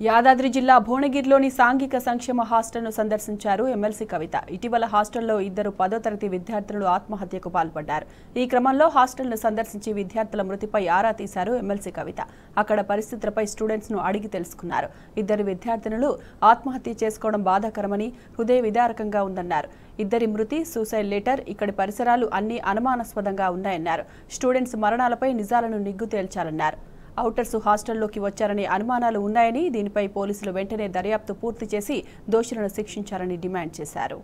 యాదాద్రి జిల్లా భువనగిరిలోని సాంఘిక సంక్షేమ హాస్టల్ను సందర్శించారు ఎమ్మెల్సీ కవిత. ఇటీవల హాస్టల్లో ఇద్దరు 10వ తరగతి విద్యార్థులు ఆత్మహత్యకు పాల్పడ్డారు. ఈ క్రమంలో హాస్టల్ను సందర్శించి విద్యార్థుల మృతిపై ఆరా తీశారు ఎమ్మెల్సీ కవిత. అక్కడ పరిస్థితులపై స్టూడెంట్స్ను అడిగి తెలుసుకున్నారు. ఇద్దరు విద్యార్థినులు ఆత్మహత్య చేసుకోవడం బాధాకరమని, హృదయ విదారకంగా ఉందన్నారు. ఇద్దరి మృతి సూసైడ్ లెటర్, ఇక్కడి పరిసరాలు అన్ని అనుమానాస్పదంగా ఉన్నాయన్నారు. స్టూడెంట్స్ మరణాలపై నిజాలను నిగ్గు తేల్చాలన్నారు. ఔటర్స్ హాస్టల్లోకి వచ్చారనే అనుమానాలు ఉన్నాయని, దీనిపై పోలీసులు వెంటనే దర్యాప్తు పూర్తి చేసి దోషులను శిక్షించాలని డిమాండ్ చేశారు.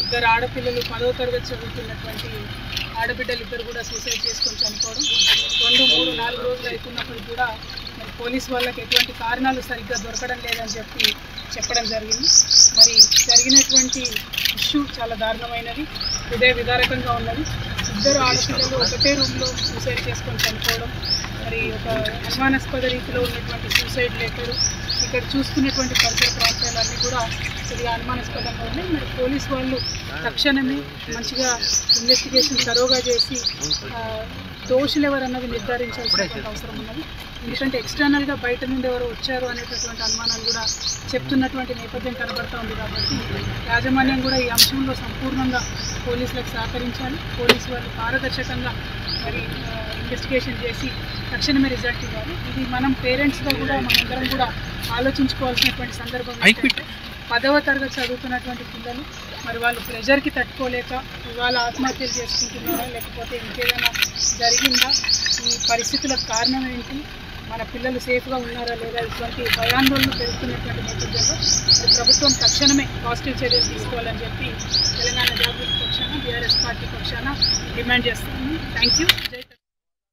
ఇద్దరు ఆడపిల్లలు 10వ తరగతి చదువుతున్నటువంటి ఆడబిడ్డలు ఇద్దరు కూడా సూసైడ్ చేసుకొని చనిపోవడం 2, 3, 4 రోజులు అవుతున్నప్పుడు కూడా మరి పోలీసు వాళ్ళకి ఎటువంటి కారణాలు సరిగ్గా దొరకడం లేదని చెప్పడం జరిగింది. మరి జరిగినటువంటి ఇష్యూ చాలా దారుణమైనది, హృదయ విదారకంగా ఉన్నది. ఇద్దరు ఆడపిల్లలు ఒకటే రూమ్లో సూసైడ్ చేసుకొని చనిపోవడం, మరి ఒక అనుమానాస్పద రీతిలో ఉన్నటువంటి సూసైడ్ లెటరు, ఇక్కడ చూస్తున్నటువంటి పరిసర ప్రాంతాలన్నీ కూడా కొద్దిగా అనుమానాస్పదంగా ఉన్నాయి. మరి పోలీసు వాళ్ళు తక్షణమే మంచిగా ఇన్వెస్టిగేషన్ తరోగా చేసి దోషులు ఎవరన్నది నిర్ధారించాల్సినటువంటి అవసరం ఉన్నది. ఎందుకంటే ఎక్స్టర్నల్గా బయట నుండి ఎవరు వచ్చారు అనేటటువంటి అనుమానాలు కూడా చెప్తున్నటువంటి నేపథ్యం కనబడుతూ ఉంది. కాబట్టి యాజమాన్యం కూడా ఈ అంశంలో సంపూర్ణంగా పోలీసులకు సహకరించాలి. పోలీసు వాళ్ళు పారదర్శకంగా మరి ఇన్వెస్టిగేషన్ చేసి తక్షణమే రిజల్ట్ ఇవ్వాలి. ఇది మనం పేరెంట్స్గా కూడా మనందరం కూడా ఆలోచించుకోవాల్సినటువంటి సందర్భం. 10వ తరగతి చదువుతున్నటువంటి పిల్లలు మరి వాళ్ళు ప్రెషర్కి తట్టుకోలేక ఇవాళ ఆత్మహత్యలు చేసుకుంటున్నారా, లేకపోతే ఇంకేదైనా జరిగిందా, ఈ పరిస్థితులకు కారణం ఏంటి, మన పిల్లలు సేఫ్గా ఉన్నారా లేదా, ఇటువంటి భయాందోళనలు పెరుగుతున్నటువంటి నేపథ్యంలో మరి ప్రభుత్వం తక్షణమే పాజిటివ్ చర్యలు తీసుకోవాలని చెప్పి తెలంగాణ జాగృతి పక్షాన, బీఆర్ఎస్ పార్టీ పక్షాన డిమాండ్ చేస్తున్నాను. Thank you.